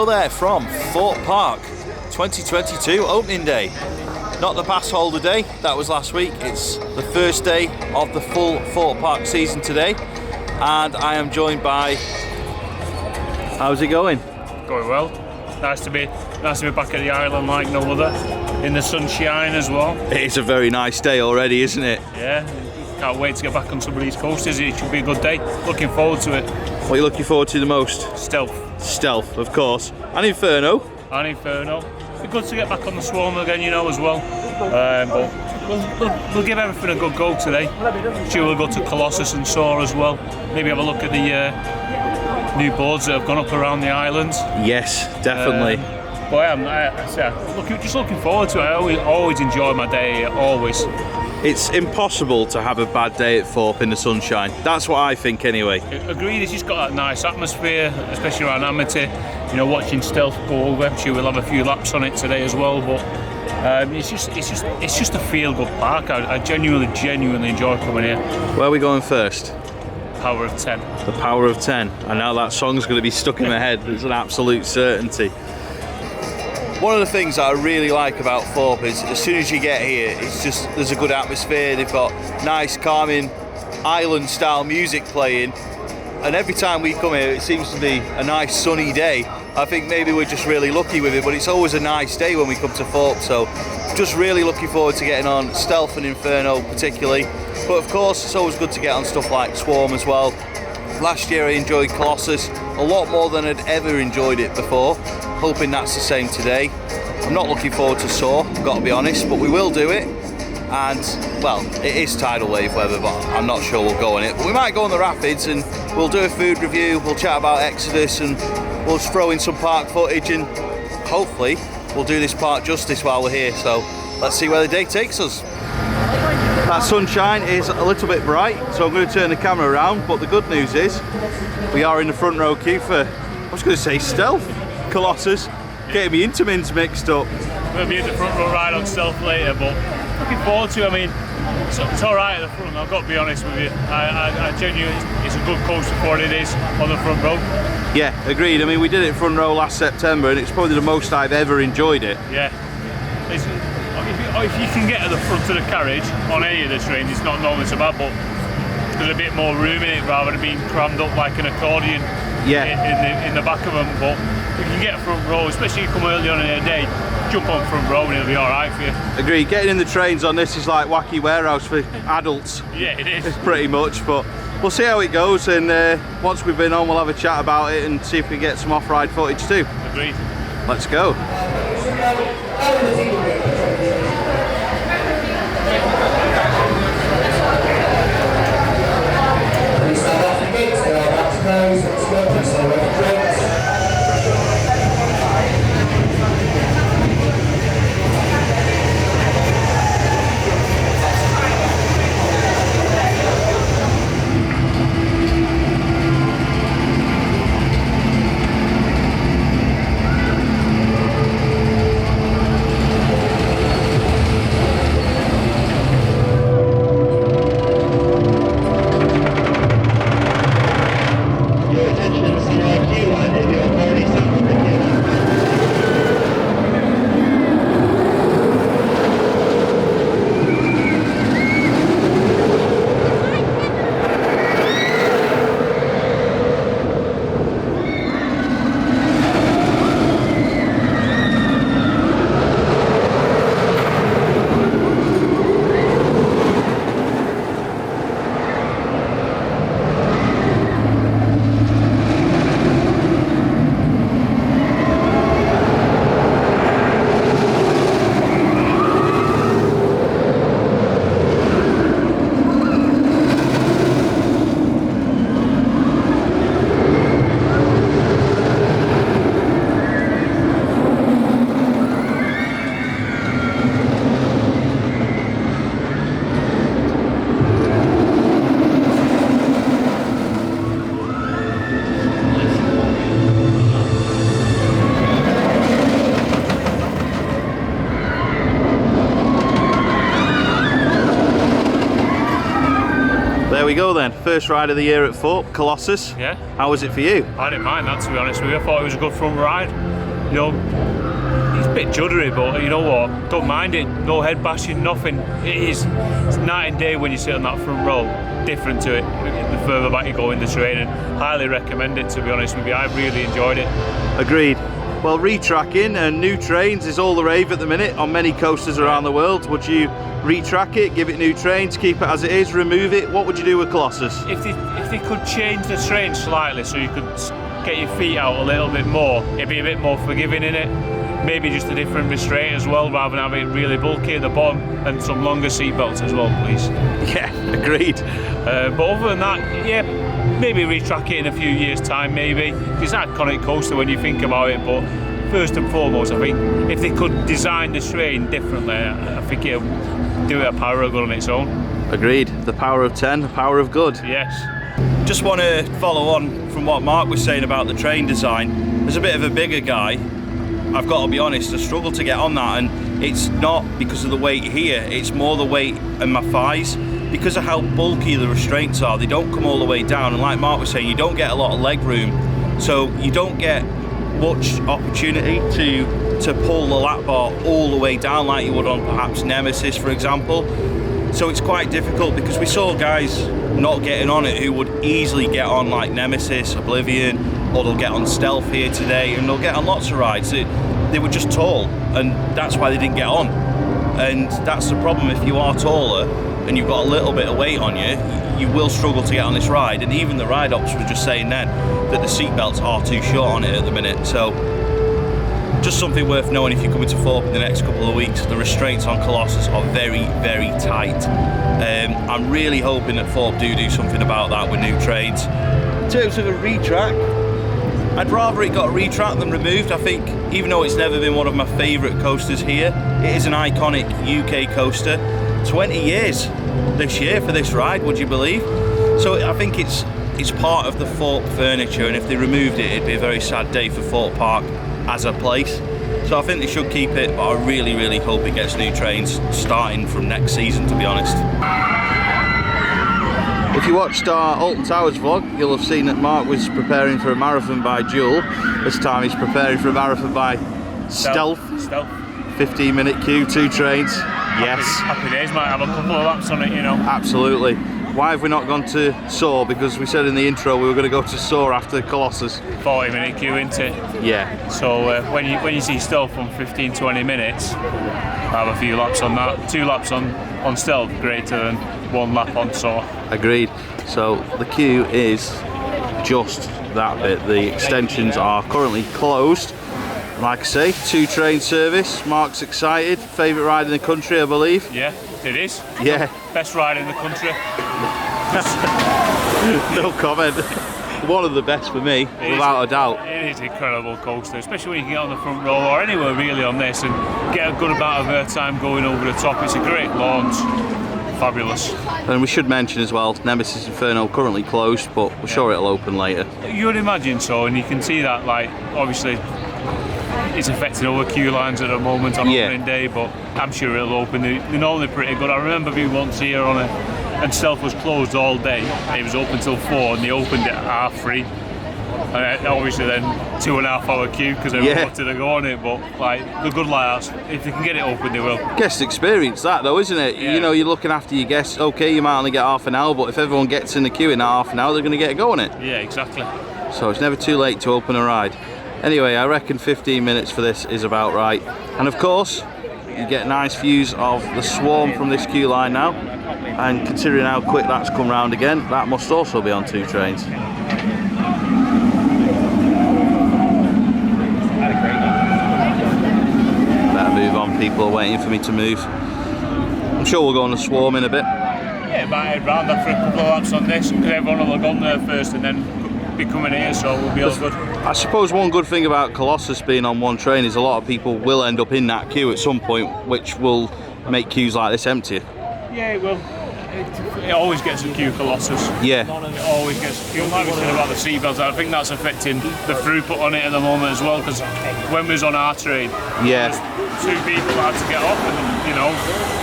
Hello there from Thorpe Park, 2022 opening day. Not the pass holder day, that was last week. It's the first day of the full Thorpe Park season today, and I am joined by... How's it going? Going well. Nice to be back at the island like no other, in the sunshine as well. It's a very nice day already, isn't it? Yeah, can't wait to get back on some of these coasters. It should be a good day. Looking forward to it. What are you looking forward to the most? Stealth. Stealth, of course. And Inferno. And Inferno. It'd be good to get back on the Swarm again, you know, as well. But we'll give everything a good go today. Sure, we'll go to Colossus and Soar as well. Maybe have a look at the new boards that have gone up around the island. Yes, definitely. But just looking forward to it. I always enjoy my day, always. It's impossible to have a bad day at Thorpe in the sunshine. That's what I think anyway. Agreed, it's just got that nice atmosphere, especially around Amity. You know, watching Stealth go over. I'm sure we'll have a few laps on it today as well, but it's just a feel-good park. I genuinely enjoy coming here. Where are we going first? Power of 10. The Power of 10. And now that song's going to be stuck in my head. It's an absolute certainty. One of the things that I really like about Thorpe is as soon as you get here, it's just, there's a good atmosphere. They've got nice, calming, island-style music playing. And every time we come here, it seems to be a nice sunny day. I think maybe we're just really lucky with it, but it's always a nice day when we come to Thorpe. So just really looking forward to getting on Stealth and Inferno particularly. But of course, it's always good to get on stuff like Swarm as well. Last year I enjoyed Colossus a lot more than I'd ever enjoyed it before. Hoping that's the same today. I'm not looking forward to Soar, I've got to be honest, but we will do it. And, well, it is tidal wave weather, but I'm not sure we'll go on it. But we might go on the rapids and we'll do a food review, we'll chat about Exodus, and we'll just throw in some park footage, and hopefully we'll do this park justice while we're here. So let's see where the day takes us. That sunshine is a little bit bright, so I'm going to turn the camera around, but the good news is we are in the front row queue for, I was going to say Stealth, Colossus, getting me Intamins mixed up. We'll be in the front row ride on Stealth later, but looking forward to it. I mean, it's all right at the front, I've got to be honest with you. I genuinely, it's a good coaster for what it is on the front row. Yeah, agreed. I mean, we did it front row last September and it's probably the most I've ever enjoyed it. Yeah. If you can get at the front of the carriage on any of the trains, it's not normally so bad, but there's a bit more room in it rather than being crammed up like an accordion. Yeah. In the back of them. But if you can get front row, especially if you come early on in the day, jump on front row and it'll be alright for you. Agreed. Getting in the trains on this is like Wacky Warehouse for adults. Yeah, it is. Pretty much, but we'll see how it goes, and once we've been on, we'll have a chat about it and see if we get some off-ride footage too. Agreed. Let's go. there we go then. First ride of the year at Thorpe, Colossus. Yeah. How was it for you? I didn't mind that, to be honest with you. I thought it was a good front ride. You know, it's a bit juddery, but you know what? Don't mind it. No head bashing, nothing. It's night and day when you sit on that front row. Different to it the further back you go in the train, and highly recommend it, to be honest with you. I really enjoyed it. Agreed. Well, retracking and new trains is all the rave at the minute on many coasters around the world. Would you retrack it, give it new trains, keep it as it is, remove it? What would you do with Colossus? If they could change the train slightly so you could get your feet out a little bit more, it'd be a bit more forgiving in it. Maybe just a different restraint as well, rather than having it really bulky at the bottom, and some longer seat belts as well, please. Yeah, agreed. But other than that, yeah, maybe retrack it in a few years' time, maybe. It's an iconic coaster when you think about it, but first and foremost, I think if they could design the train differently, I think it would do it a power of good on its own. Agreed. The power of 10, the power of good. Yes. Just want to follow on from what Mark was saying about the train design. As a bit of a bigger guy, I've got to be honest, I struggle to get on that, and it's not because of the weight here, it's more the weight in my thighs. Because of how bulky the restraints are, they don't come all the way down, and like Mark was saying, you don't get a lot of leg room, so you don't get much opportunity to pull the lap bar all the way down like you would on perhaps Nemesis, for example. So it's quite difficult, because we saw guys not getting on it who would easily get on like Nemesis, Oblivion, or they'll get on Stealth here today, and they'll get on lots of rides. They were just tall, and that's why they didn't get on. And that's the problem. If you are taller and you've got a little bit of weight on you, you will struggle to get on this ride. And even the ride ops were just saying then that the seat belts are too short on it at the minute. So just something worth knowing if you're coming to Thorpe in the next couple of weeks. The restraints on Colossus are very, very tight. I'm really hoping that Thorpe do something about that with new trains. In terms of a retrack, I'd rather it got retracked than removed. I think, even though it's never been one of my favourite coasters here, it is an iconic UK coaster. 20 years this year for this ride, would you believe? So I think it's part of the Thorpe furniture, and if they removed it, it'd be a very sad day for Thorpe Park as a place. So I think they should keep it, but I really, really hope it gets new trains starting from next season, to be honest. If you watched our Alton Towers vlog, you'll have seen that Mark was preparing for a marathon by Jewel. This time he's preparing for a marathon by Stealth. 15-minute queue, 2 trains. Yes. Happy days, might have a couple of laps on it, you know. Absolutely. Why have we not gone to Soar? Because we said in the intro we were going to go to Soar after Colossus. 40-minute queue, isn't it? Yeah. So when you see Stealth from 15-20 minutes, have a few laps on that. 2 laps on Stealth, greater than 1 lap on Soar. Agreed. So the queue is just that bit. The extensions are currently closed. Like I say, 2 train service. Mark's excited. Favourite ride in the country, I believe. Yeah, it is. Yeah. Best ride in the country. No comment. One of the best for me, without a doubt. It is an incredible coaster, especially when you can get on the front row or anywhere really on this and get a good amount of airtime going over the top. It's a great launch. Fabulous. And we should mention as well, Nemesis Inferno currently closed, but we're sure it'll open later. You would imagine so, and you can see that, like, obviously it's affecting other queue lines at the moment on opening day, but I'm sure it'll open. They're normally pretty good. I remember being once here on it, and Stealth was closed all day. It was open till 4, and they opened it at 3:30. And obviously then 2.5 hour queue because everyone wanted to go on it, but like the good layouts, if they can get it open, they will. Guest experience that though, isn't it? Yeah. You know, you're looking after your guests. Okay, you might only get half an hour, but if everyone gets in the queue in that half an hour, they're going to get a go on it. Yeah, exactly. So it's never too late to open a ride. Anyway, I reckon 15 minutes for this is about right. And of course, you get nice views of the swarm from this queue line now. And considering how quick that's come round again, that must also be on 2 trains. Better move on, people are waiting for me to move. I'm sure we'll go on the swarm in a bit. Yeah, it might head round after a couple of laps on this, because everyone will have gone there first and then be coming here, so we'll be all good. I suppose one good thing about Colossus being on 1 train is a lot of people will end up in that queue at some point, which will make queues like this emptier. Yeah, it will. It always gets a queue, Colossus. Yeah. It always gets a queue. Like we said about the seatbelts, I think that's affecting the throughput on it at the moment as well, because when we was on our train, 2 people that had to get off, and you know,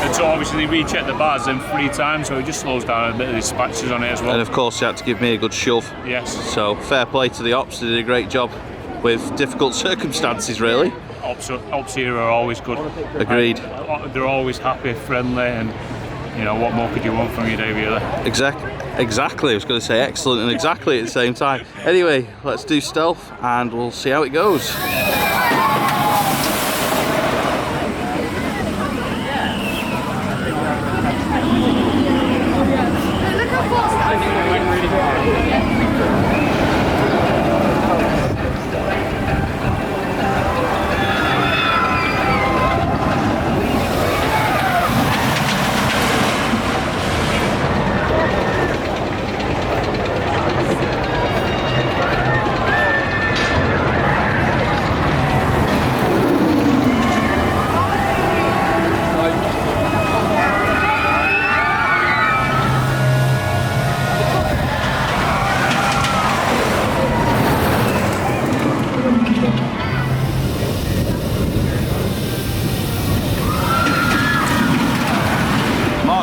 and so obviously they recheck the bars then 3 times, so it just slows down a bit of the dispatches on it as well. And of course, they had to give me a good shove. Yes. So fair play to the ops. They did a great job with difficult circumstances, really. Ops here are always good. Agreed. They're always happy, friendly, and you know, what more could you want from your day, really? Exactly. I was going to say excellent and exactly at the same time. Anyway, let's do stealth and we'll see how it goes.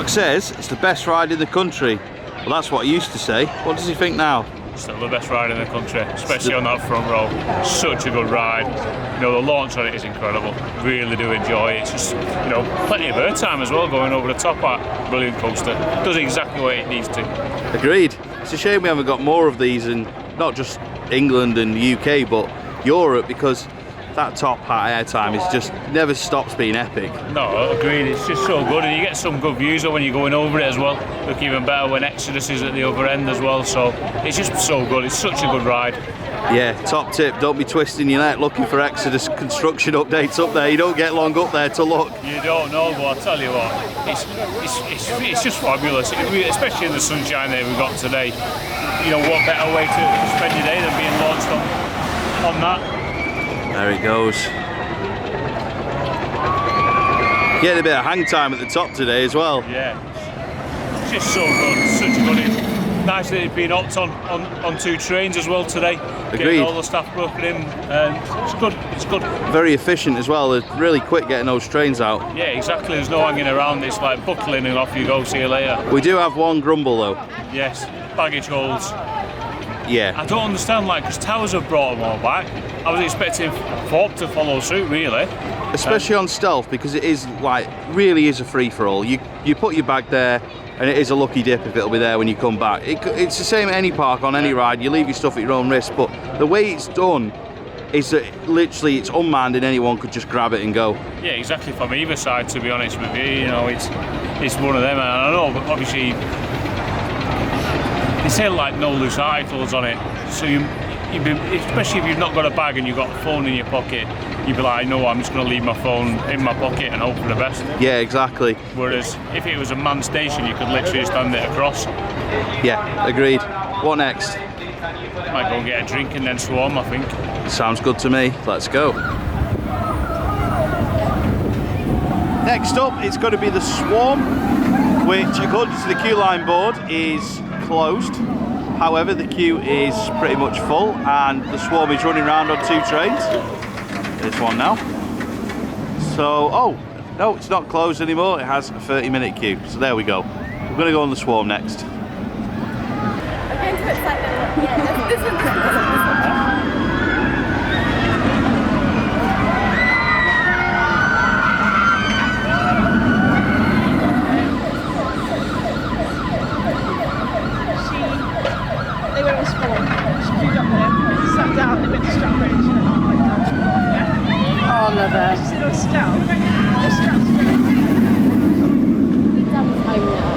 Says it's the best ride in the country. Well, that's what he used to say. What does he think now? Still the best ride in the country, especially on that front row. Such a good ride. You know, the launch on it is incredible. Really do enjoy it. It's just, you know, plenty of air time as well going over the top of that brilliant coaster. Does exactly what it needs to. Agreed. It's a shame we haven't got more of these in not just England and the UK, but Europe, because that top hat airtime is just never stops being epic. No, agreed. It's just so good, and you get some good views when you're going over it as well. Look even better when Exodus is at the other end as well. So it's just so good. It's such a good ride. Yeah, top tip, don't be twisting your neck looking for Exodus construction updates up there. You don't get long up there to look. You don't know, but I'll tell you what, it's just fabulous, especially in the sunshine that we've got today. You know, what better way to spend your day than being launched on that. There he goes. Getting a bit of hang time at the top today as well. Yeah, it's just so good, such a good. Nice that it's been hopped on 2 trains as well today. Agreed. Getting all the staff broken in, and it's good. It's good. Very efficient as well. They're really quick getting those trains out. Yeah, exactly. There's no hanging around. It's like buckling and off you go. See you later. We do have one grumble though. Yes, baggage holds. Yeah. I don't understand, like, because Towers have brought them all back. I was expecting Thorpe to follow suit, really. Especially on stealth, because it is like really is a free for all. You put your bag there, and it is a lucky dip if it'll be there when you come back. It's the same at any park on any ride. You leave your stuff at your own risk, but the way it's done is that literally it's unmanned and anyone could just grab it and go. Yeah, exactly. From either side, to be honest with you, you know, it's one of them. And I know, but obviously. They say like no loose articles on it, so you'd be, especially if you've not got a bag and you've got a phone in your pocket, you'd be like, no, I'm just going to leave my phone in my pocket and hope for the best. Yeah, exactly. Whereas if it was a manned station, you could literally stand it across. Yeah, agreed. What next? Might go and get a drink and then swarm, I think. Sounds good to me. Let's go. Next up, it's going to be the Swarm, which according to the queue line board is closed. However, the queue is pretty much full and the Swarm is running around on 2 trains. This one now. So, oh, no, it's not closed anymore. It has a 30-minute queue. So there we go. We're going to go on the Swarm next. I'm going to excited. Yeah, this one. They were in Spawn. She queued up there, sat down, a bit distracted. Oh, love her. She said, oh, Scout. The Scout's great. That was my now.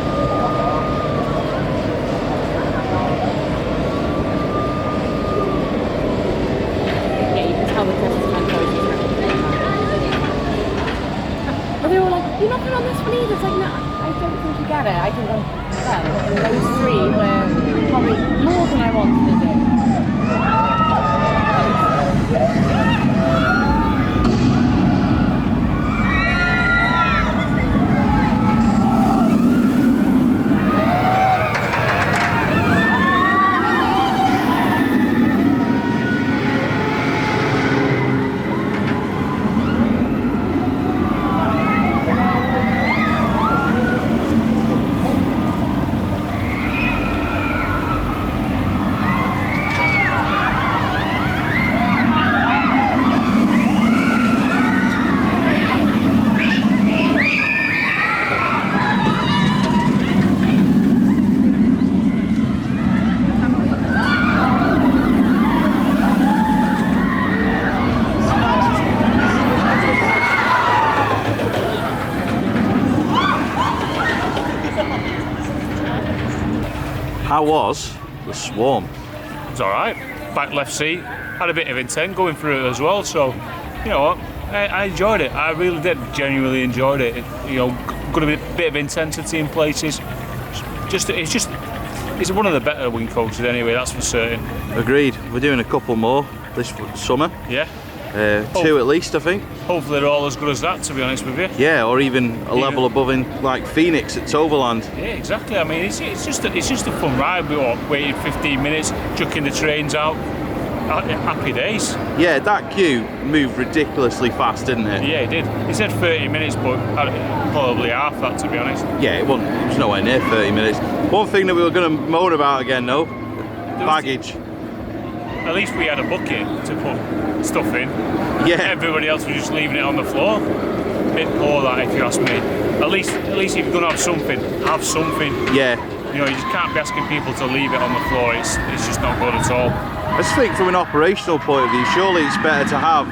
Yeah, you can tell the Christmas man But they were like, you're not going on this one either. It's like, no, I don't think you get it. I think I'm well, those 3 were probably more than I wanted to do. How was the Swarm? It was alright. Back left seat, had a bit of intent going through it as well, so you know what, I enjoyed it. I really did, genuinely enjoyed it. You know, got a bit of intensity in places. It's one of the better wing coaches anyway, that's for certain. Agreed. We're doing a couple more this summer. Yeah. 2 at least, I think. Hopefully they're all as good as that, to be honest with you. Yeah, or even a level above in like Phoenix at Toverland. Yeah, exactly. I mean, it's just a fun ride. We waited 15 minutes, chucking the trains out. Happy days. Yeah, that queue moved ridiculously fast, didn't it? Yeah, it did. It said 30 minutes, but probably half that, to be honest. Yeah, it was nowhere near 30 minutes. One thing that we were going to moan about again, though, baggage. At least we had a bucket to put stuff in. Yeah. Everybody else was just leaving it on the floor. Bit poor that, if you ask me. At least if you're going to have something, have something. Yeah. You know, you just can't be asking people to leave it on the floor. It's just not good at all. I just think from an operational point of view, surely it's better to have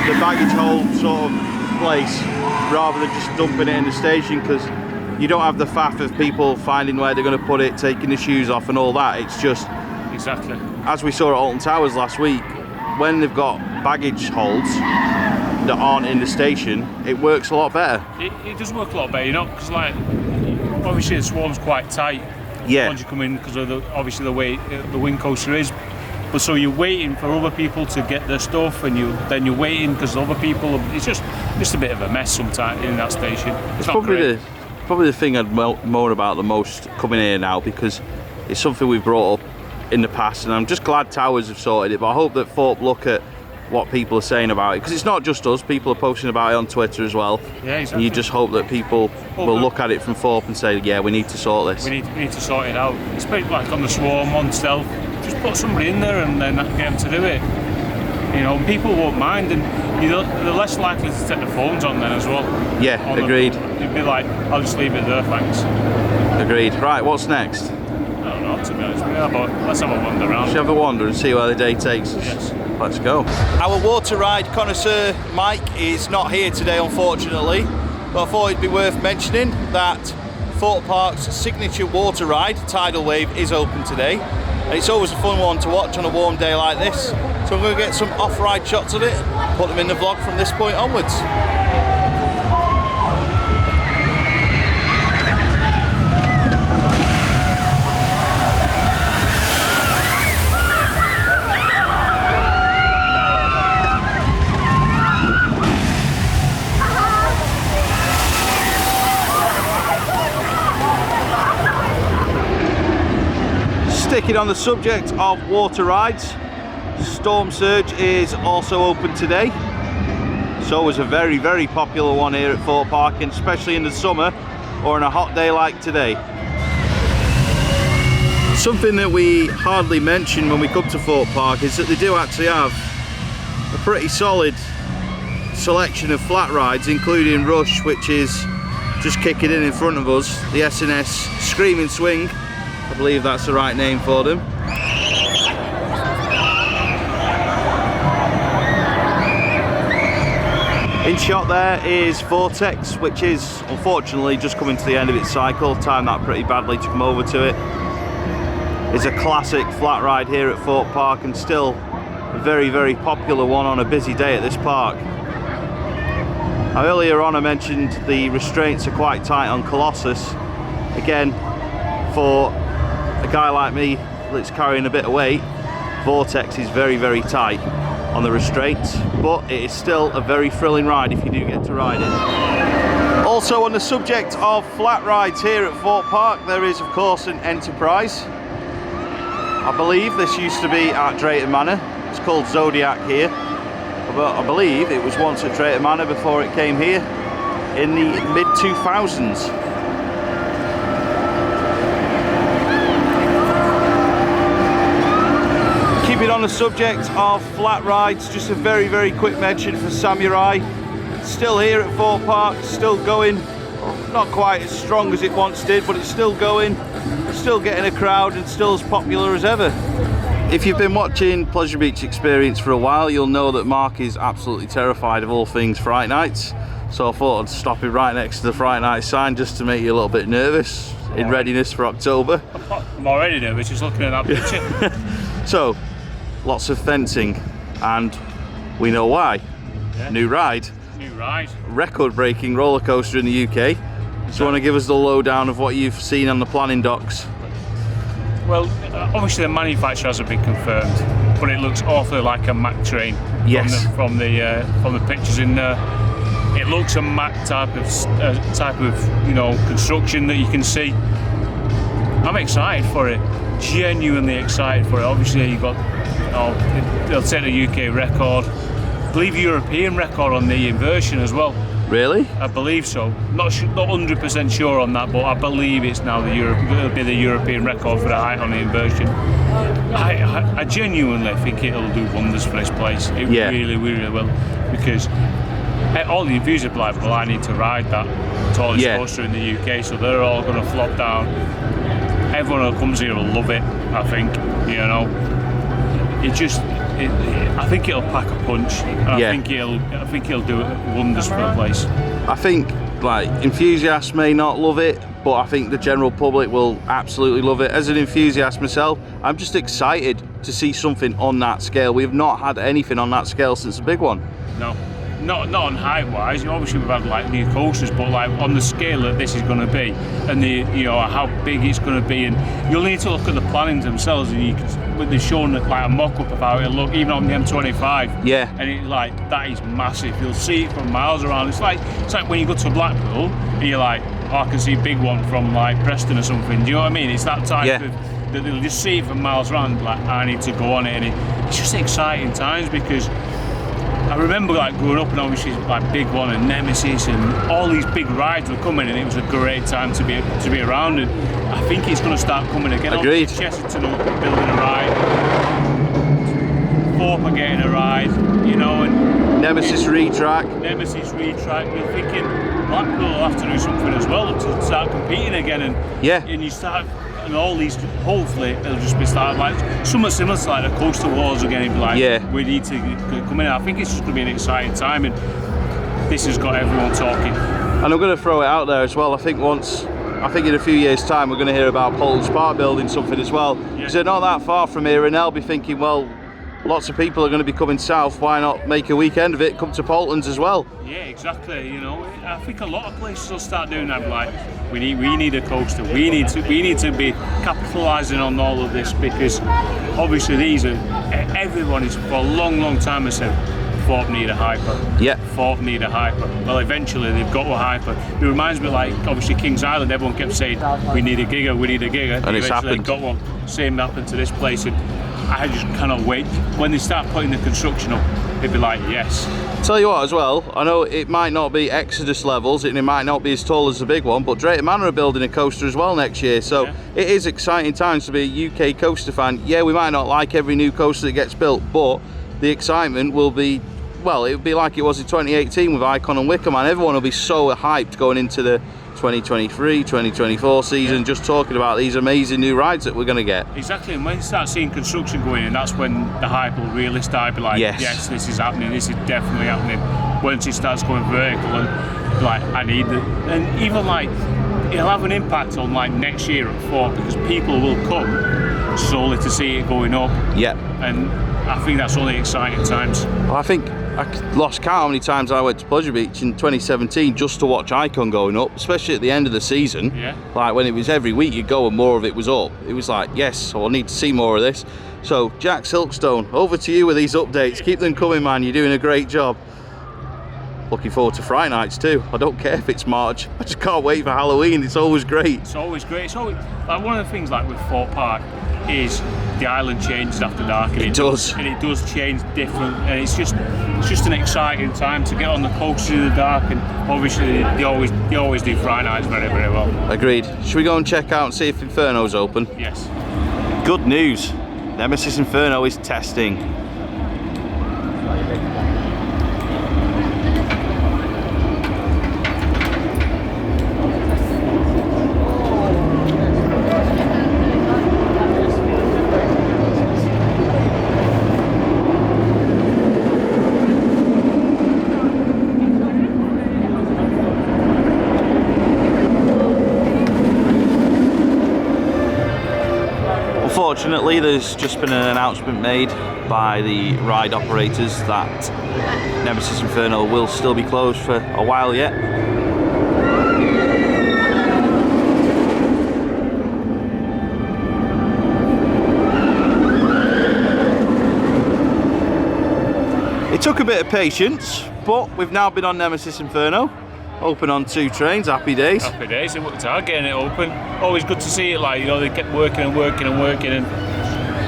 the baggage hold sort of place rather than just dumping it in the station, because you don't have the faff of people finding where they're going to put it, taking the shoes off and all that. It's just, exactly, as we saw at Alton Towers last week, when they've got baggage holds that aren't in the station, it works a lot better. It does work a lot better, you know, because like obviously the Swarm's quite tight. Yeah. Once you come in, because of obviously the way the wing coaster is. But so you're waiting for other people to get their stuff, and then you're waiting because other people. It's just a bit of a mess sometimes in that station. It's not probably great. probably the thing I'd moan about the most coming here now, because it's something we've brought up in the past, and I'm just glad Towers have sorted it. But I hope that Thorpe look at what people are saying about it, because it's not just us. People are posting about it on Twitter as well. Yeah, exactly. And you just hope that people will look at it from Thorpe and say, yeah, we need to sort this. We need to sort it out. It's like on the Swarm, on Stealth. Just put somebody in there and then get them to do it. You know, people won't mind, and they're less likely to take the phones on then as well. Yeah, agreed. You'd be like, I'll just leave it there, thanks. Agreed. Right, what's next? I don't know, to be honest with you, but let's have a wander around. Should we have a wander and see where the day takes us? Yes. Let's go. Our water ride connoisseur Mike is not here today, unfortunately, but I thought it'd be worth mentioning that Thorpe Park's signature water ride, Tidal Wave, is open today. And it's always a fun one to watch on a warm day like this. So I'm going to get some off-ride shots of it, put them in the vlog from this point onwards. Sticking on the subject of water rides, Storm Surge is also open today. So is a very, very popular one here at Thorpe Park, and especially in the summer or on a hot day like today. Something that we hardly mention when we come to Thorpe Park is that they do actually have a pretty solid selection of flat rides, including Rush, which is just kicking in front of us, the S&S Screaming Swing. I believe that's the right name for them. In shot there is Vortex, which is unfortunately just coming to the end of its cycle. Timed that pretty badly to come over to it. It's a classic flat ride here at Thorpe Park, and still a very, very popular one on a busy day at this park. Now, earlier on I mentioned the restraints are quite tight on Colossus. Again, for a guy like me that's carrying a bit of weight, Vortex is very, very tight on the restraints, but it is still a very thrilling ride if you do get to ride it. Also, on the subject of flat rides here at Thorpe Park, there is of course an Enterprise. I believe this used to be at Drayton Manor. It's called Zodiac here, but I believe it was once at Drayton Manor before it came here in the mid-2000s. Keeping on the subject of flat rides, just a very, very quick mention for Samurai. Still here at Thorpe Park, still going. Not quite as strong as it once did, but it's still going. Still getting a crowd and still as popular as ever. If you've been watching Pleasure Beach Experience for a while, you'll know that Mark is absolutely terrified of all things Fright Nights. So I thought I'd stop it right next to the Friday night sign just to make you a little bit nervous in readiness for October. I'm already nervous just looking at that picture. So, lots of fencing, and we know why. Yeah. New ride. New ride. Record-breaking roller coaster in the UK. So you want to give us the lowdown of what you've seen on the planning docs? Well, obviously the manufacturer hasn't been confirmed, but it looks awfully like a Mack train. Yes. From the pictures in there. It looks a Mack type of you know, construction that you can see. I'm excited for it. Genuinely excited for it. Obviously you've got, they'll set a UK record. I believe European record on the inversion as well. Really? I believe so. Not 100% sure on that, but I believe it's now it'll be the European record for the height on the inversion. I genuinely think it'll do wonders for this place. It really, really will, because all the reviews are like, well, I need to ride that tallest coaster in the UK, so they're all going to flop down. Everyone who comes here will love it, I think, you know. I think it'll pack a punch, and I think it'll do wonders for the place. I think like enthusiasts may not love it, but I think the general public will absolutely love it. As an enthusiast myself, I'm just excited to see something on that scale. We've not had anything on that scale since the big one. No. Not on height wise. Obviously we've had like new coasters, but like on the scale that this is going to be, and how big it's going to be, and you'll need to look at the plannings themselves, and they've shown like a mock-up of how it'll look, even on the M25. Yeah. And it's like, that is massive. You'll see it from miles around. It's like when you go to Blackpool, and you're like, oh, I can see a big one from like Preston or something. Do you know what I mean? It's that type of that they'll just see it from miles around. Like, I need to go on it, and it's just exciting times, because I remember like growing up, and obviously like Big One and Nemesis and all these big rides were coming, and it was a great time to be around, and I think it's going to start coming again. Agreed. Chesterton are building a ride, Thorpe are getting a ride, you know, and Nemesis retrack. You're thinking Blackpool will have to do something as well to start competing again, and you start. And all these, hopefully, it'll just be started like somewhat similar to like the Coastal Wars again. It'll be like, we need to come in. I think it's just going to be an exciting time, and this has got everyone talking. And I'm going to throw it out there as well. I think in a few years' time, we're going to hear about Polton Park building something as well. Because they're not that far from here, and they'll be thinking, well, lots of people are going to be coming south. Why not make a weekend of it? Come to Polton's as well. Yeah, exactly. You know, I think a lot of places will start doing that. Like, we need a coaster. We need to be capitalising on all of this, because obviously everyone is for a long time has said Thorpe need a hyper. Yeah. Thorpe need a hyper. Well, eventually they've got a hyper. It reminds me, like, obviously Kings Island. Everyone kept saying we need a giga, and it's happened. They got one. Same happened to this place, and I just cannot wait. When they start putting the construction up, it'd be like, yes. Tell you what as well, I know it might not be Exodus levels and it might not be as tall as the big one, but Drayton Manor are building a coaster as well next year, so it is exciting times to be a UK coaster fan. Yeah, we might not like every new coaster that gets built, but the excitement will be, well, it would be like it was in 2018 with Icon and Wicker Man. Everyone will be so hyped going into the 2023-2024 season, just talking about these amazing new rides that we're going to get. Exactly, and when you start seeing construction going in, that's when the hype will really start. Be like, yes, this is happening, this is definitely happening. Once it starts going vertical, and like, I need it, and even like, it'll have an impact on like next year at Thorpe, because people will come solely to see it going up. Yeah. And I think that's only exciting times. Well, I think I lost count how many times I went to Pleasure Beach in 2017 just to watch Icon going up, especially at the end of the season. Yeah. Like when it was every week you go and more of it was up. It was like, yes, so I need to see more of this. So Jack Silkstone, over to you with these updates. Keep them coming, man. You're doing a great job. Looking forward to Friday nights too. I don't care if it's March. I just can't wait for Halloween. It's always great. It's always great. It's always, like, one of the things like with Thorpe Park is the island changes after dark, and it does change different, and it's just an exciting time to get on the coaster in the dark, and obviously they always do Friday nights very, very well. Agreed. Should we go and check out and see if Inferno's open? Yes. Good news. Nemesis Inferno is testing. Unfortunately, there's just been an announcement made by the ride operators that Nemesis Inferno will still be closed for a while yet. It took a bit of patience, but we've now been on Nemesis Inferno. Open on 2 trains, happy days. Happy days, it worked hard getting it open. Always good to see it, like, you know, they kept working and working and working, and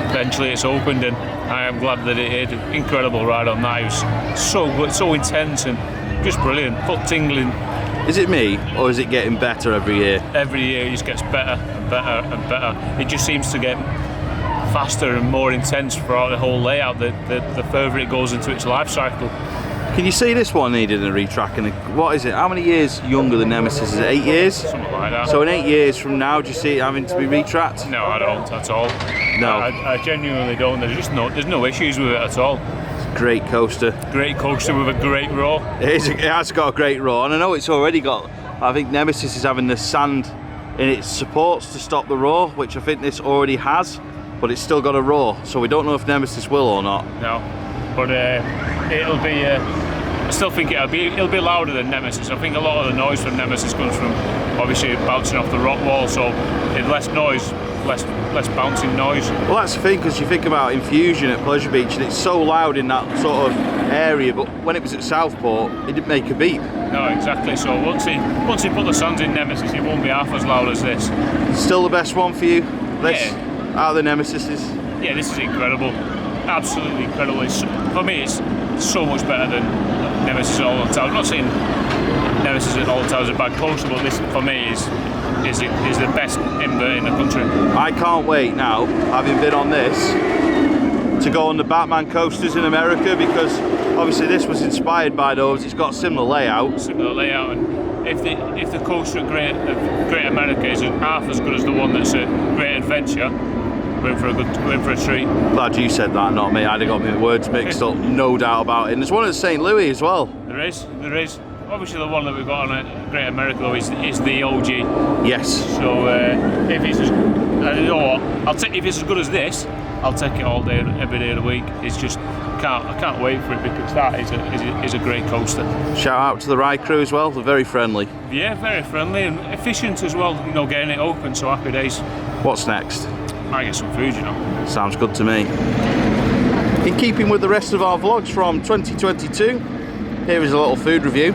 eventually it's opened, and I am glad that it did. Incredible ride on that. It was so good, so intense and just brilliant, foot tingling. Is it me, or is it getting better every year? Every year it just gets better and better and better. It just seems to get faster and more intense throughout the whole layout, the further it goes into its life cycle. Can you see this one needed a retracking? What is it? How many years younger than Nemesis? Is it 8 years? Something like that. So in 8 years from now, do you see it having to be retracked? No, I don't at all. No. I genuinely don't. There's no issues with it at all. Great coaster. Great coaster with a great row. It has got a great row, and I know it's already got, I think Nemesis is having the sand in its supports to stop the row, which I think this already has, but it's still got a row, so we don't know if Nemesis will or not. No, but it'll be. I still think it'll be louder than Nemesis. I think a lot of the noise from Nemesis comes from obviously bouncing off the rock wall, so it's less noise, less bouncing noise. Well, that's the thing, because you think about Infusion at Pleasure Beach, and it's so loud in that sort of area, but when it was at Southport, it didn't make a beep. No, exactly. So once he put the sounds in Nemesis, it won't be half as loud as this. Still the best one for you? This, yeah. Out of the Nemesises? Yeah, this is incredible. Absolutely incredible. For me, it's so much better than Nemesis at All Towers. I'm not saying Nemesis at All Towers is a bad coaster, but this for me is the best invert in the country. I can't wait now, having been on this, to go on the Batman coasters in America, because obviously this was inspired by those. It's got a similar layout. Similar layout, and if the coaster at Great America is half as good as the one that's at Great Adventure, we're in for a treat. Glad you said that, not me. I'd have got my words mixed up, no doubt about it. And there's one at St. Louis as well. There is. Obviously the one that we've got on Great America though is the OG. Yes. So if it's if it's as good as this, I'll take it all day, every day of the week. It's just I can't wait for it, because that is a great coaster. Shout out to the ride crew as well. They're very friendly. Yeah, very friendly and efficient as well. You know, getting it open. So happy days. What's next? Might get some food, you know. Sounds good to me. In keeping with the rest of our vlogs from 2022, here is a little food review.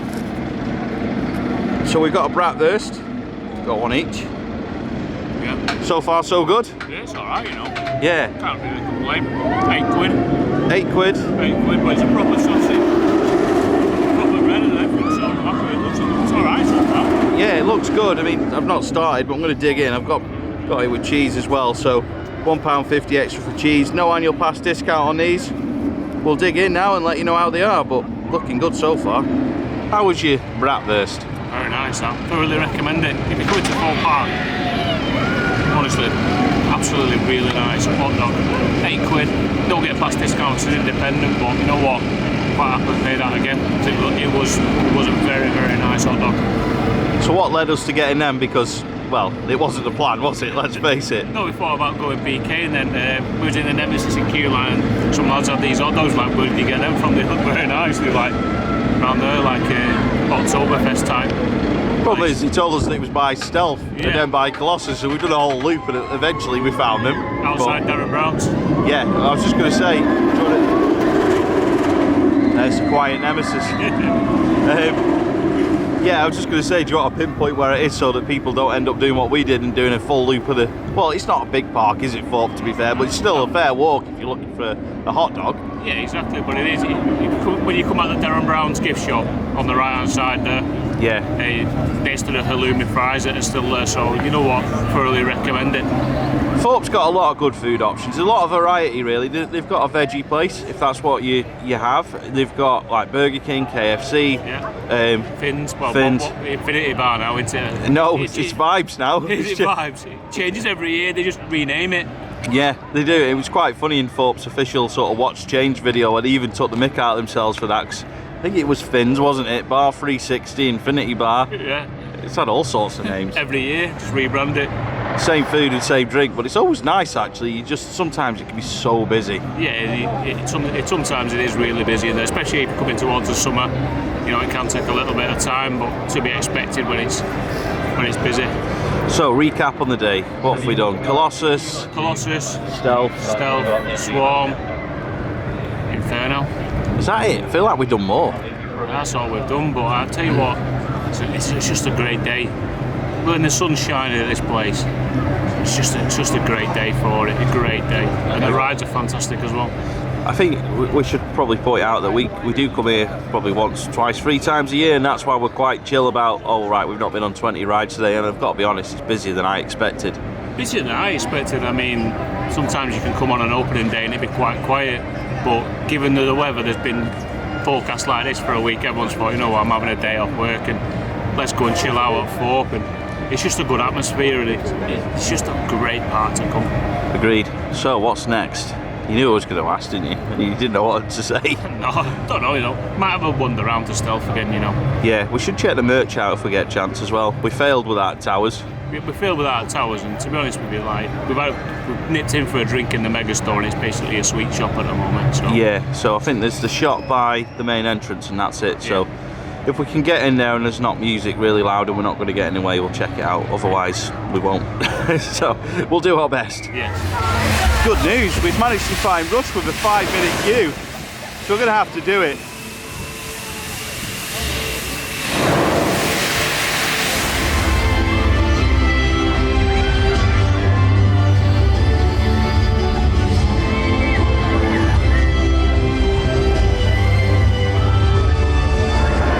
So we've got a bratwurst, got one each. Yeah. So far so good? Yeah, it's alright, you know. Yeah. Can't really complain. 8 quid. 8 quid? 8 quid, but it's a proper sausage. Proper bread and everything, so I'm happy with it. It's alright so far. Yeah, it looks good. I mean, I've not started, but I'm going to dig in. I've got it with cheese as well, so £1.50 extra for cheese. No annual pass discount on these. We'll dig in now and let you know how they are, but looking good so far. How was your bratwurst? Very nice, I thoroughly recommend it. If you're coming to Thorpe Park, honestly, absolutely really nice hot dog. 8 quid, don't get a pass discount, it's independent, but you know what? Quite happy to pay that again. It was a very, very nice hot dog. So what led us to getting them? Because, well, it wasn't the plan, was it? Let's face it. No, we thought about going BK, and then we was in the Nemesis in Q line, and some lads had these hot dogs, like, where did you get them from? They look very nice. They're like around there, like Oktoberfest time. Problem is, he told us that it was by stealth, yeah, and then by Colossus, so we did a whole loop, and eventually we found them. Outside Darren Brown's. Yeah, I was just going to say, there's a quiet Nemesis. Yeah, I was just going to say, do you want to pinpoint where it is so that people don't end up doing what we did and doing a full loop of the... Well, it's not a big park, is it, Thorpe, to be fair, but it's still a fair walk if you're looking for a hot dog. Yeah, exactly, but it is. When you come out the Darren Brown's gift shop on the right-hand side there, yeah, next to the halloumi fries that are still there, so you know what, thoroughly recommend it. Thorpe's got a lot of good food options, a lot of variety really. They've got a veggie place, if that's what you have. They've got like Burger King, KFC, yeah. Finn's, well, Finn's. Infinity Bar now, isn't it? No, it's Vibes now. It's Vibes. It changes every year, they just rename it. Yeah, they do. It was quite funny in Thorpe's official sort of watch change video, and they even took the mick out of themselves for that, 'cause I think it was Finn's, wasn't it? Bar 360, Infinity Bar. Yeah. It's had all sorts of names. Every year, just rebrand it. Same food and same drink, but it's always nice actually. You just, sometimes it can be so busy. Yeah, sometimes it is really busy, and especially if you're coming towards the summer, you know, it can take a little bit of time, but to be expected when it's busy. So recap on the day. What have we done? Colossus, Stealth, Swarm, Inferno. Is that it? I feel like we've done more. That's all we've done, but I'll tell you what, it's just a great day. When the sun's shining at this place, it's just a great day for it, a great day. And the rides are fantastic as well. I think we should probably point out that we do come here probably once, twice, 3 times a year, and that's why we're quite chill about, oh right, we've not been on 20 rides today, and I've got to be honest, it's busier than I expected. Busier than I expected. I mean, sometimes you can come on an opening day and it'd be quite quiet, but given the weather, there's been forecasts like this for a week, everyone's thought, you know what, I'm having a day off work and let's go and chill out at Thorpe. And it's just a good atmosphere, and it's just a great park to come. Agreed. So what's next? You knew I was going to ask, didn't you? And you didn't know what to say. No, I don't know, you know. Might have a wander around to Stealth again, you know. Yeah, we should check the merch out if we get a chance as well. We failed without towers. We failed without towers, and to be honest with you, like, we've nipped in for a drink in the mega store, and it's basically a sweet shop at the moment. So. Yeah, so I think there's the shop by the main entrance, and that's it. So if we can get in there and there's not music really loud and we're not going to get in the way, we'll check it out. Otherwise, we won't. So we'll do our best. Yeah. Good news, we've managed to find Rush with a 5-minute queue, so we're going to have to do it.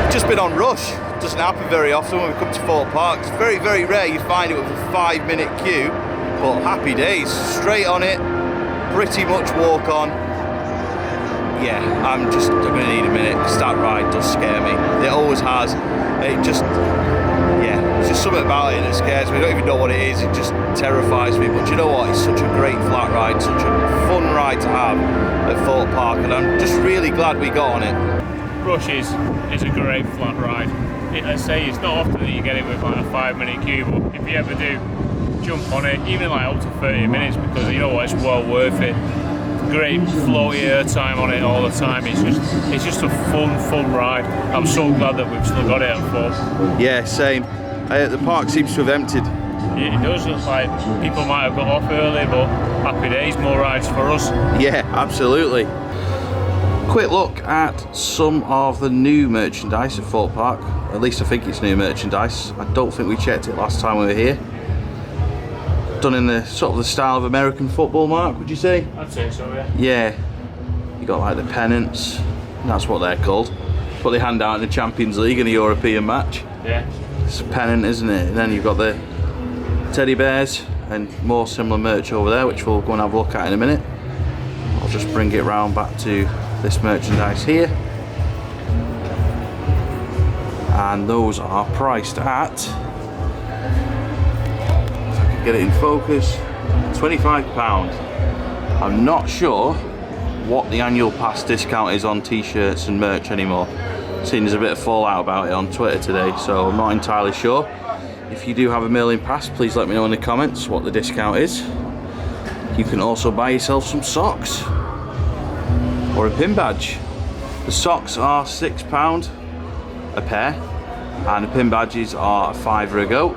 Just been on Rush. Doesn't happen very often when we come to Thorpe Park. It's very, very rare you find it with a 5-minute queue, but happy days. Straight on it, pretty much walk on. Yeah, I'm going to need a minute because that ride does scare me. It always has. It just, yeah, there's just something about it that scares me. I don't even know what it is. It just terrifies me. But you know what? It's such a great flat ride, such a fun ride to have at Thorpe Park, and I'm just really glad we got on it. Rush is a great flat ride. I say it's not often that you get it with like a 5-minute queue, but if you ever do, jump on it, even like up to 30 minutes, because you know what, it's well worth it. Great floaty air time on it all the time. It's just a fun ride. I'm so glad that we've still got it at Thorpe. Yeah, same. The park seems to have emptied. It does look like people might have got off early, but happy days, more rides for us. Yeah, absolutely. Quick look at some of the new merchandise at Thorpe Park. At least I think it's new merchandise. I don't think we checked it last time we were here. Done in the sort of the style of American football, Mark, would you say? I'd say so, yeah. Yeah. You got like the pennants. That's what they're called. It's what they hand out in the Champions League in a European match. Yeah. It's a pennant, isn't it? And then you've got the teddy bears and more similar merch over there, which we'll go and have a look at in a minute. I'll just bring it round back to this merchandise here, and those are priced at, if I can get it in focus, £25. I'm not sure what the annual pass discount is on t-shirts and merch anymore. Seeing there's a bit of fallout about it on Twitter today, so I'm not entirely sure. If you do have a Merlin pass, please let me know in the comments what the discount is. You can also buy yourself some socks or a pin badge. The socks are £6 a pair, and the pin badges are £5 a go.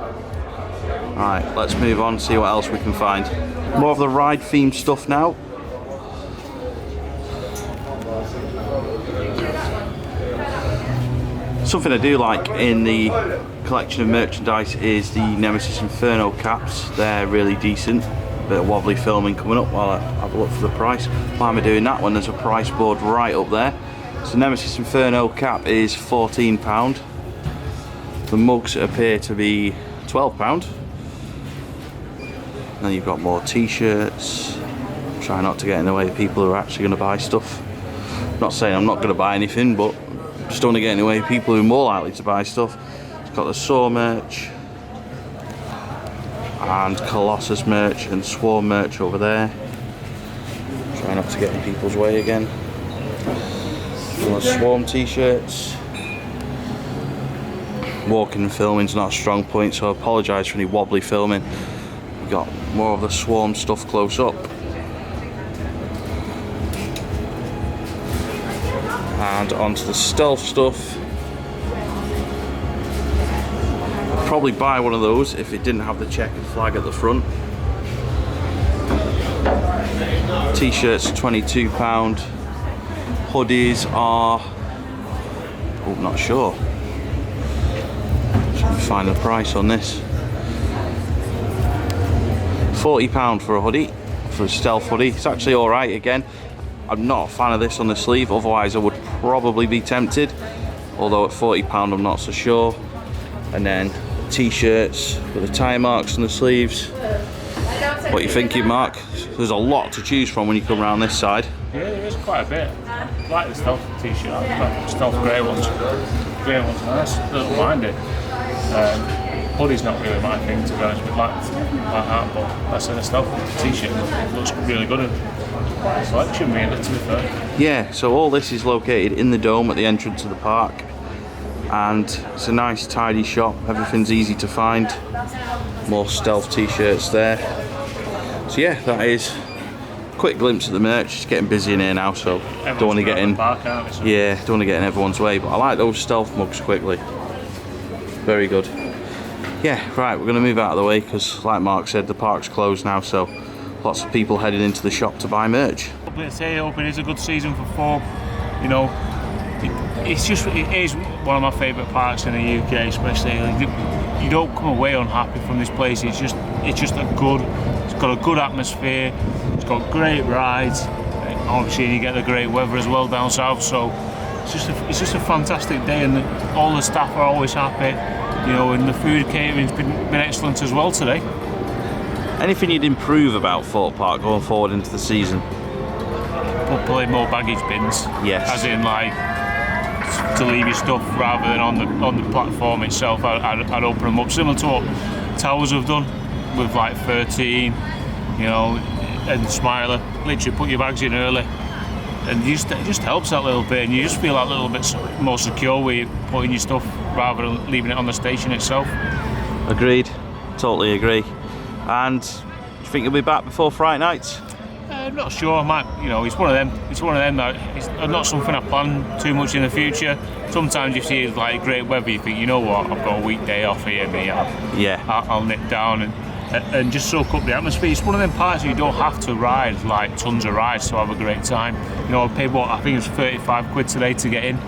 Right, let's move on, see what else we can find. More of the ride themed stuff now. Something I do like in the collection of merchandise is the Nemesis Inferno caps. They're really decent. Bit of wobbly filming coming up while I have a look for the price. While I'm doing that one, there's a price board right up there. So Nemesis Inferno cap is £14. The mugs appear to be £12. Then you've got more t-shirts. Try not to get in the way of people who are actually going to buy stuff. Not saying I'm not going to buy anything, but just don't want to get in the way of people who are more likely to buy stuff. It's got the Saw merch and Colossus merch and Swarm merch over there. Try not to get in people's way again. Some Swarm t-shirts. Walking and filming is not a strong point, so I apologise for any wobbly filming. got more of the Swarm stuff close up. And onto the Stealth stuff. I'd probably buy one of those if it didn't have the checkered flag at the front. T-shirts £22. Hoodies are, oh, not sure. Trying to find the price on this. £40 for a hoodie, for a Stealth hoodie. It's actually alright again. I'm not a fan of this on the sleeve, otherwise I would probably be tempted. Although at £40 I'm not so sure. And then T-shirts with the tie marks on the sleeves. What are you thinking, Mark? There's a lot to choose from when you come around this side. Yeah, there is quite a bit. I like the Stealth t-shirt, the Stealth grey ones. Grey ones are nice, I don't mind it. Hoodie's not really my thing, to be honest, with like that, but I said the Stealth t-shirt looks really good and quite a selection really, to be fair. Yeah, so all this is located in the dome at the entrance of the park, and it's a nice tidy shop, everything's easy to find. More Stealth t-shirts there. So yeah, that is a quick glimpse at the merch. It's getting busy in here now, so don't want to get in. Park, aren't we, so? Yeah, don't want to get in everyone's way, but I like those Stealth mugs quickly. Very good. Yeah, right, we're going to move out of the way because, like Mark said, the park's closed now, so lots of people heading into the shop to buy merch. Let's say I hope it is a good season for Thorpe. You know, it is one of my favourite parks in the UK, especially. You don't come away unhappy from this place. It's just a good. It's got a good atmosphere. It's got great rides. Obviously, you get the great weather as well down south. So it's just a fantastic day, and all the staff are always happy. You know, and the food catering's been excellent as well today. Anything you'd improve about Thorpe Park going forward into the season? Probably more baggage bins. Yes. As in, like, to leave your stuff rather than on the platform itself. I'd open them up, similar to what Towers have done with like 13, you know, and Smiler. Literally put your bags in early, and it just helps that little bit, and you just feel that little bit more secure where you're putting your stuff rather than leaving it on the station itself. Agreed. Totally agree. And do you think you'll be back before Friday nights? I'm not sure. I might, you know, it's one of them that it's not something I plan too much in the future. Sometimes you see like great weather, you think, you know what, I've got a weekday off here, I'll nip down and just soak up the atmosphere. It's one of them parts where you don't have to ride like tons of rides to have a great time. You know, I paid what, I think it was 35 quid today to get in,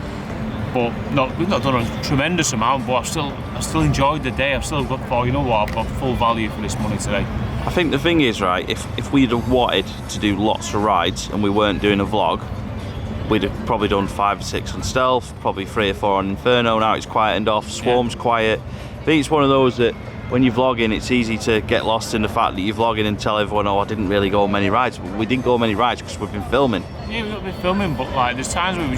but we've not done a tremendous amount, but I still enjoyed the day. I've still thought, you know what, I've got full value for this money today. I think the thing is, right, if we'd have wanted to do lots of rides and we weren't doing a vlog, we'd have probably done 5 or 6 on Stealth, probably 3 or 4 on Inferno. Now it's quietened off, Swarm's quiet. I think it's one of those that when you're vlogging, it's easy to get lost in the fact that you're vlogging and tell everyone, oh, I didn't really go on many rides. We didn't go on many rides because we've been filming. Yeah, we've been filming, but like there's times where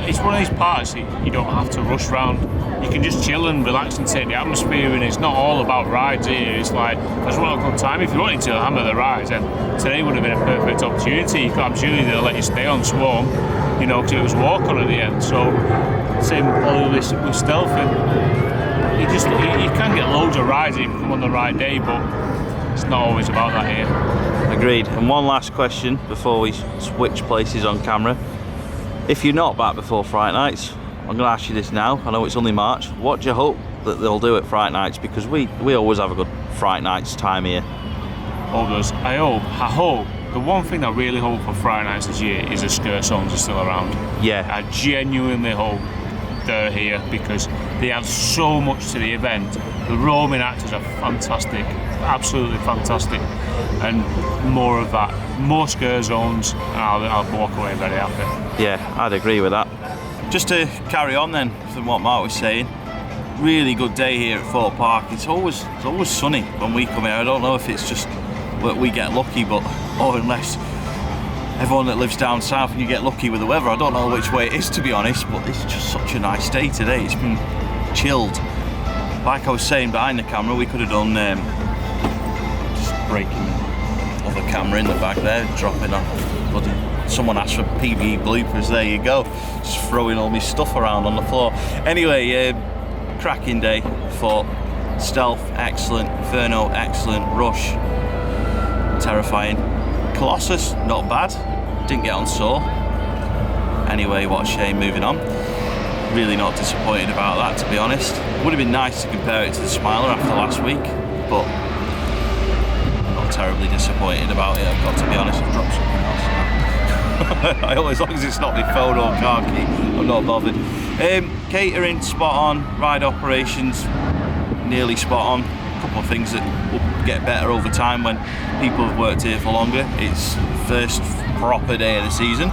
it's one of these parts that you don't have to rush round. You can just chill and relax and take the atmosphere, and it's not all about rides here. It's like, I just want a good time. If you wanted to hammer the rides, then today would have been a perfect opportunity. Absolutely, they'll let you stay on Swarm, you know, because it was walk on at the end. So same with Stealth, and you can get loads of rides if you come on the right day, but it's not always about that here. Agreed. And one last question before we switch places on camera. If you're not back before Friday nights, I'm going to ask you this now. I know it's only March. What do you hope that they'll do at Friday nights? Because we always have a good Friday nights time here. Others. I hope. The one thing I really hope for Friday nights this year is the skirt songs are still around. Yeah. I genuinely hope they're here because they add so much to the event. The roaming actors are fantastic, absolutely fantastic, and more of that, more scare zones, and I'll walk away very happy. Yeah, I'd agree with that. Just to carry on then from what Mark was saying, really good day here at Thorpe Park. It's always sunny when we come here. I don't know if it's just that we get lucky, or unless everyone that lives down south and you get lucky with the weather. I don't know which way it is, to be honest, but it's just such a nice day today. It's been chilled. Like I was saying behind the camera, we could have done just breaking the other camera in the back there, dropping on bloody. Someone asked for PB bloopers, there you go. Just throwing all my stuff around on the floor. Anyway, cracking day for Stealth, excellent, Inferno, excellent, Rush, terrifying. Colossus, not bad. Didn't get on sore. Anyway, what a shame, moving on. Really not disappointed about that, to be honest. Would have been nice to compare it to the Smiler after last week, but not terribly disappointed about it, I've got to be honest. I've dropped something else now. As long as it's not my phone or car key, I'm not bothered. Catering, spot on. Ride operations, nearly spot on. A couple of things that will get better over time when people have worked here for longer. It's first proper day of the season.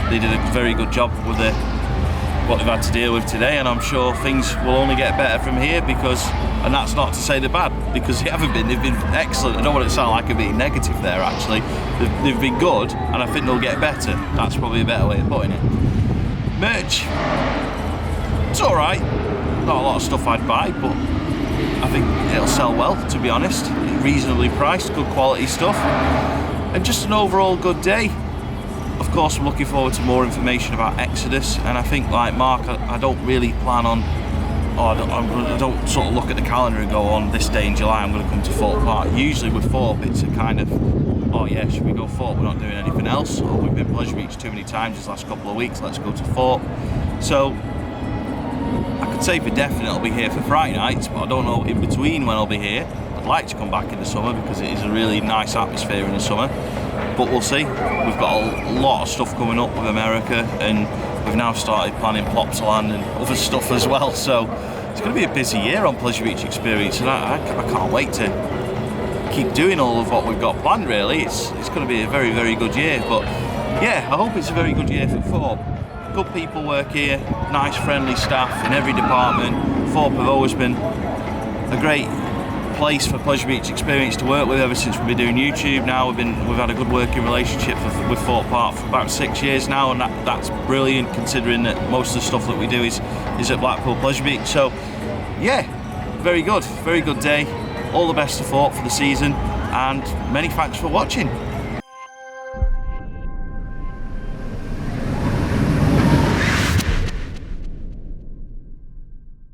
They did a very good job with what they've had to deal with today, and I'm sure things will only get better from here, because, and that's not to say they're bad, because they haven't been, they've been excellent. I don't want it to sound like I'm being negative there, actually. They've been good, and I think they'll get better. That's probably a better way of putting it. Merch, it's alright. Not a lot of stuff I'd buy, but I think it'll sell well, to be honest. Reasonably priced, good quality stuff, and just an overall good day. Of course, I'm looking forward to more information about Exodus, and I think, like Mark, I don't really plan on, I don't sort of look at the calendar and go, on this day in July I'm going to come to Thorpe Park. Usually with Thorpe it's a kind of, oh yeah, should we go Thorpe, we're not doing anything else, or we've been Pleasure Beach too many times this last couple of weeks, let's go to Thorpe. So I could say for definite I'll be here for Friday nights, but I don't know in between when I'll be here. I'd like to come back in the summer because it is a really nice atmosphere in the summer, but we'll see. We've got a lot of stuff coming up with America, and we've now started planning Plopsaland and other stuff as well, so it's going to be a busy year on Pleasure Beach Experience, and I can't wait to keep doing all of what we've got planned, really. It's going to be a very, very good year, but yeah, I hope it's a very good year for Thorpe. Good people work here, nice friendly staff in every department. Thorpe have always been a great place for Pleasure Beach Experience to work with ever since we've been doing YouTube. Now we've had a good working relationship with Thorpe Park for about 6 years now, and that's brilliant, considering that most of the stuff that we do is at Blackpool Pleasure Beach. So yeah, very good day. All the best to Thorpe for the season, and many thanks for watching.